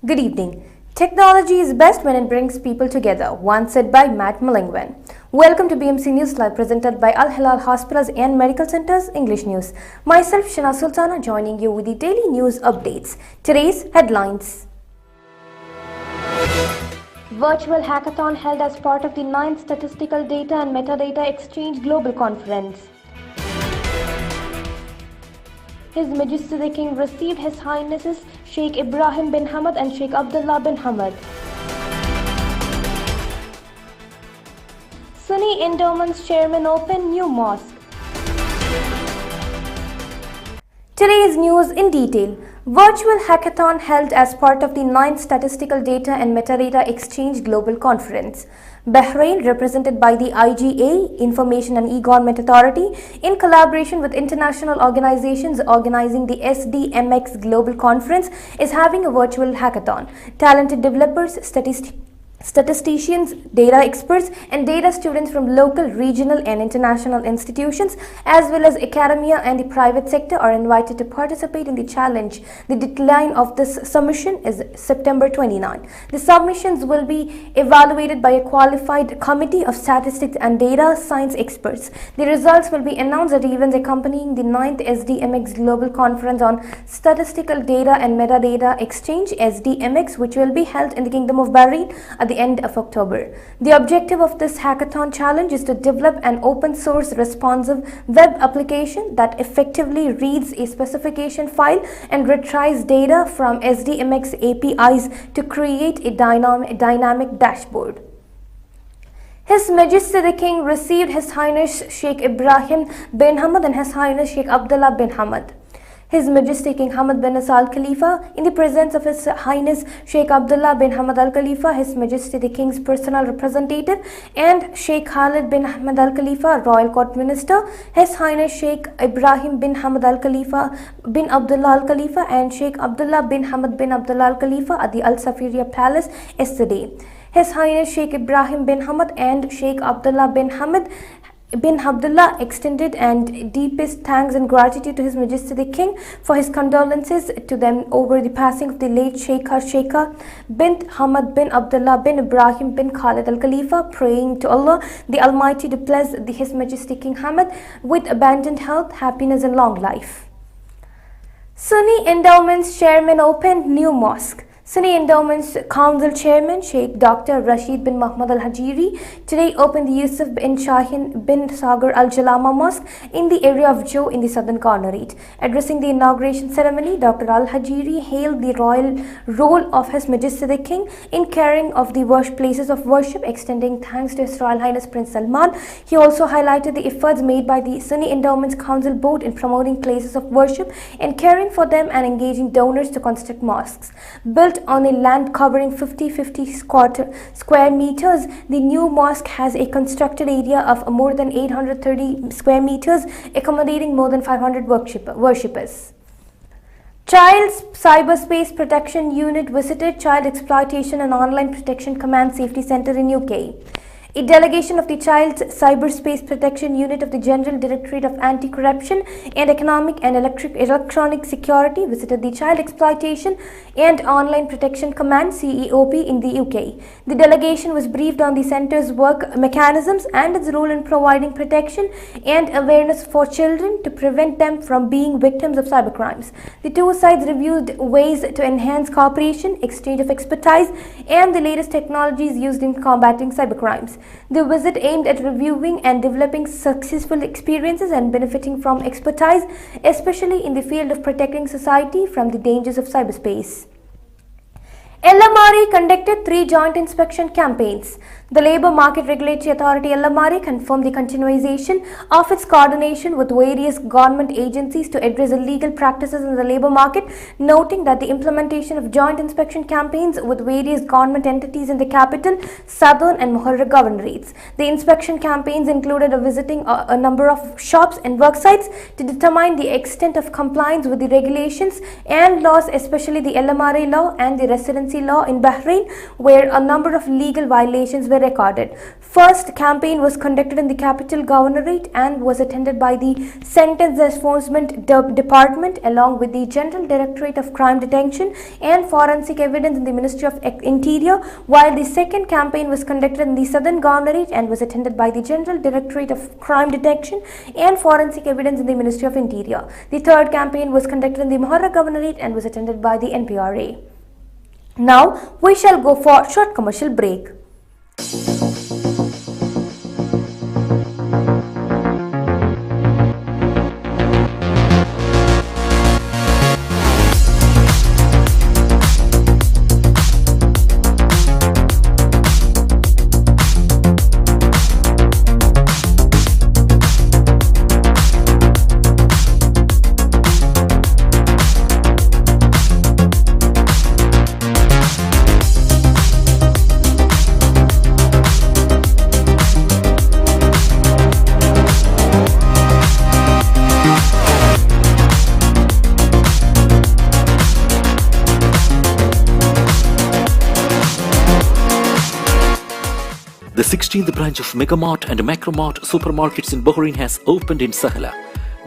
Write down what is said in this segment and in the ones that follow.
Good evening. Technology is best when it brings people together, once said by Matt Mulingwen. Welcome to BMC News Live, presented by Al Hilal Hospitals and Medical Centers English News. Myself, Shana Sultana, joining you with the daily news updates. Today's headlines. Virtual hackathon held as part of the 9th Statistical Data and Metadata Exchange Global Conference. His Majesty the King received His Highnesses Sheikh Ibrahim bin Hamad and Sheikh Abdullah bin Hamad. Sunni Endowment's chairman opened new mosque. Today's news in detail. Virtual hackathon held as part of the 9th Statistical Data and Metadata Exchange Global Conference. Bahrain, represented by the IGA, Information and E-Government Authority, in collaboration with international organizations organizing the SDMX Global Conference, is having a virtual hackathon. Talented developers, statisticians, data experts, and data students from local, regional, and international institutions, as well as academia and the private sector, are invited to participate in the challenge. The deadline of this submission is September 29. The submissions will be evaluated by a qualified committee of statistics and data science experts. The results will be announced at events accompanying the 9th SDMX Global Conference on Statistical Data and Metadata Exchange (SDMX), which will be held in the Kingdom of Bahrain at the end of October. The objective of this hackathon challenge is to develop an open source responsive web application that effectively reads a specification file and retrieves data from SDMX APIs to create a dynamic dashboard. His Majesty the King received His Highness Sheikh Ibrahim bin Hamad and His Highness Sheikh Abdullah bin Hamad. His Majesty King Hamad bin Al Khalifa, in the presence of His Highness Sheikh Abdullah bin Hamad Al Khalifa, His Majesty the King's personal representative, and Sheikh Khalid bin Hamad Al Khalifa, Royal Court Minister, His Highness Sheikh Ibrahim bin Hamad Al Khalifa bin Abdullah Al Khalifa, and Sheikh Abdullah bin Hamad bin Abdullah Al Khalifa at the Al Safiria Palace yesterday. His Highness Sheikh Ibrahim bin Hamad and Sheikh Abdullah bin Hamad bin Abdullah extended and deepest thanks and gratitude to His Majesty the King for his condolences to them over the passing of the late Sheikha bint Hamad bin Abdullah bin Ibrahim bin Khalid Al Khalifa, praying to Allah the Almighty to bless His Majesty King Hamad with abundant health, happiness and long life. Sunni Endowment's chairman opened new mosque. Sunni Endowment's Council Chairman Sheikh Dr. Rashid bin Muhammad Al Hajiri today opened the Yusuf bin Shahin bin Sagar Al Jalama Mosque in the area of Joe in the southern Governorate. Addressing the inauguration ceremony, Dr. Al Hajiri hailed the royal role of His Majesty the King in caring of the places of worship, extending thanks to His Royal Highness Prince Salman. He also highlighted the efforts made by the Sunni Endowment's Council Board in promoting places of worship and caring for them and engaging donors to construct mosques. Built on a land covering 50 square meters, the new mosque has a constructed area of more than 830 square meters, accommodating more than 500 worshippers. Child's Cyberspace Protection Unit visited Child Exploitation and Online Protection Command Safety Center in UK. A delegation of the Child's Cyberspace Protection Unit of the General Directorate of Anti-Corruption and Economic and Electronic Security visited the Child Exploitation and Online Protection Command (CEOP) in the UK. The delegation was briefed on the centre's work mechanisms and its role in providing protection and awareness for children to prevent them from being victims of cybercrimes. The two sides reviewed ways to enhance cooperation, exchange of expertise, and the latest technologies used in combating cybercrimes. The visit aimed at reviewing and developing successful experiences and benefiting from expertise, especially in the field of protecting society from the dangers of cyberspace. LMRE conducted 3 joint inspection campaigns. The Labour Market Regulatory Authority (LMRA) confirmed the continuation of its coordination with various government agencies to address illegal practices in the labour market, noting that the implementation of joint inspection campaigns with various government entities in the capital, southern and Mohalla governorates. The inspection campaigns included visiting a number of shops and work sites to determine the extent of compliance with the regulations and laws, especially the LMRA law and the Residence emergency law in Bahrain, where a number of legal violations were recorded. First campaign was conducted in the capital governorate and was attended by the Sentence Enforcement Department along with the General Directorate of Crime Detection and Forensic Evidence in the Ministry of Interior, while the second campaign was conducted in the Southern Governorate and was attended by the General Directorate of Crime Detection and Forensic Evidence in the Ministry of Interior. The third campaign was conducted in the Mosque Governorate and was attended by the NPRA. Now we shall go for a short commercial break. The 16th branch of Megamart and Macromart supermarkets in Bahrain has opened in Sahala.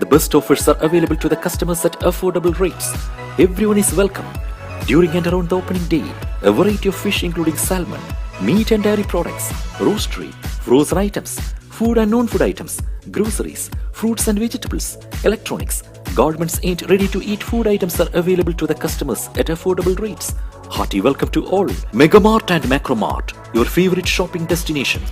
The best offers are available to the customers at affordable rates. Everyone is welcome. During and around the opening day, a variety of fish including salmon, meat and dairy products, roastery, frozen items, food and non-food items, groceries, fruits and vegetables, electronics, garments and ready-to-eat food items are available to the customers at affordable rates. Hearty welcome to all. Megamart and Macromart, your favorite shopping destination.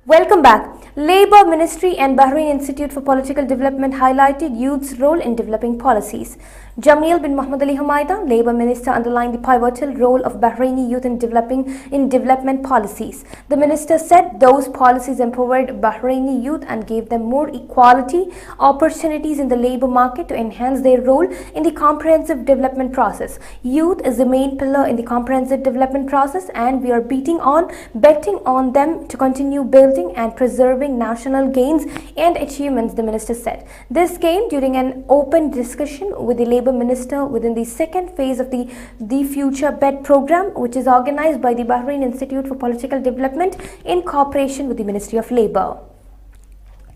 Welcome back. Labour Ministry and Bahrain Institute for Political Development highlighted youth's role in developing policies. Jamil bin Mohammed Ali Humaida, Labour Minister, underlined the pivotal role of Bahraini youth in development policies. The minister said those policies empowered Bahraini youth and gave them more equality opportunities in the labour market to enhance their role in the comprehensive development process. Youth is the main pillar in the comprehensive development process, and we are betting on them to continue building and preserving national gains and achievements, the minister said. This came during an open discussion with the Labour Minister within the second phase of the Future Bed program, which is organized by the Bahrain Institute for Political Development in cooperation with the Ministry of Labour.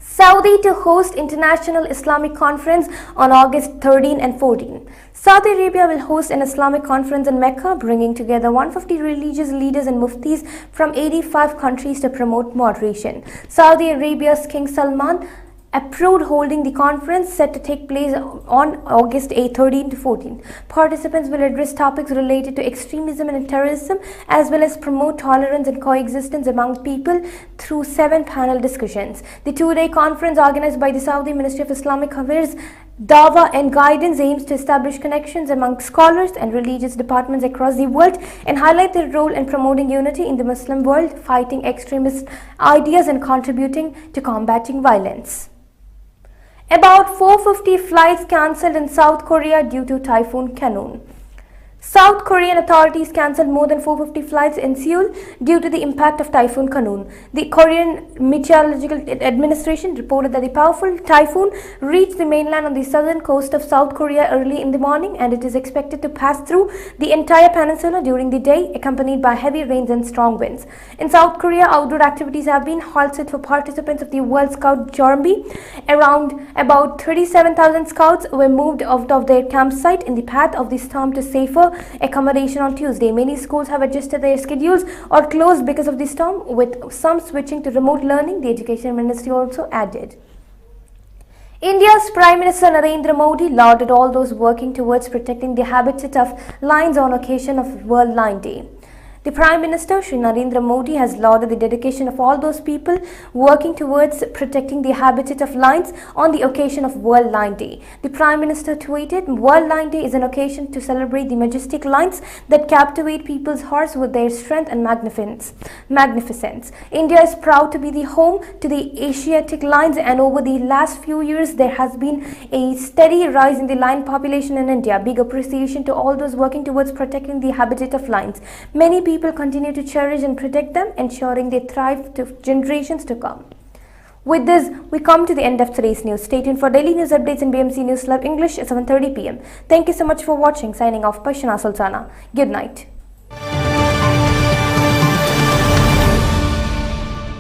Saudi to host International Islamic Conference on August 13 and 14. Saudi Arabia will host an Islamic conference in Mecca, bringing together 150 religious leaders and muftis from 85 countries to promote moderation. Saudi Arabia's King Salman approved holding the conference, set to take place on August 13 to 14. Participants will address topics related to extremism and terrorism, as well as promote tolerance and coexistence among people through 7 panel discussions. The 2-day conference, organized by the Saudi Ministry of Islamic Affairs, Dawah and Guidance, aims to establish connections among scholars and religious departments across the world and highlight their role in promoting unity in the Muslim world, fighting extremist ideas and contributing to combating violence. About 450 flights cancelled in South Korea due to Typhoon Kanun. South Korean authorities cancelled more than 450 flights in Seoul due to the impact of Typhoon Kanun. The Korean Meteorological Administration reported that the powerful typhoon reached the mainland on the southern coast of South Korea early in the morning, and it is expected to pass through the entire peninsula during the day, accompanied by heavy rains and strong winds. In South Korea, outdoor activities have been halted for participants of the World Scout Journey. About 37,000 scouts were moved out of their campsite in the path of the storm to safer accommodation on Tuesday. Many schools have adjusted their schedules or closed because of the storm, with some switching to remote learning, the Education Ministry also added. India's Prime Minister Narendra Modi lauded all those working towards protecting the habitat of lions on occasion of World Lion Day. The Prime Minister, Shri Narendra Modi, has lauded the dedication of all those people working towards protecting the habitat of lions on the occasion of World Lion Day. The Prime Minister tweeted, "World Lion Day is an occasion to celebrate the majestic lions that captivate people's hearts with their strength and magnificence. India is proud to be the home to the Asiatic lions, and over the last few years there has been a steady rise in the lion population in India. Big appreciation to all those working towards protecting the habitat of lions. Many people continue to cherish and protect them, ensuring they thrive to generations to come." With this, we come to the end of today's news. Stay tuned for daily news updates in BMC News Live English at 7:30 p.m. Thank you so much for watching. Signing off, Pashana Sultana. Good night.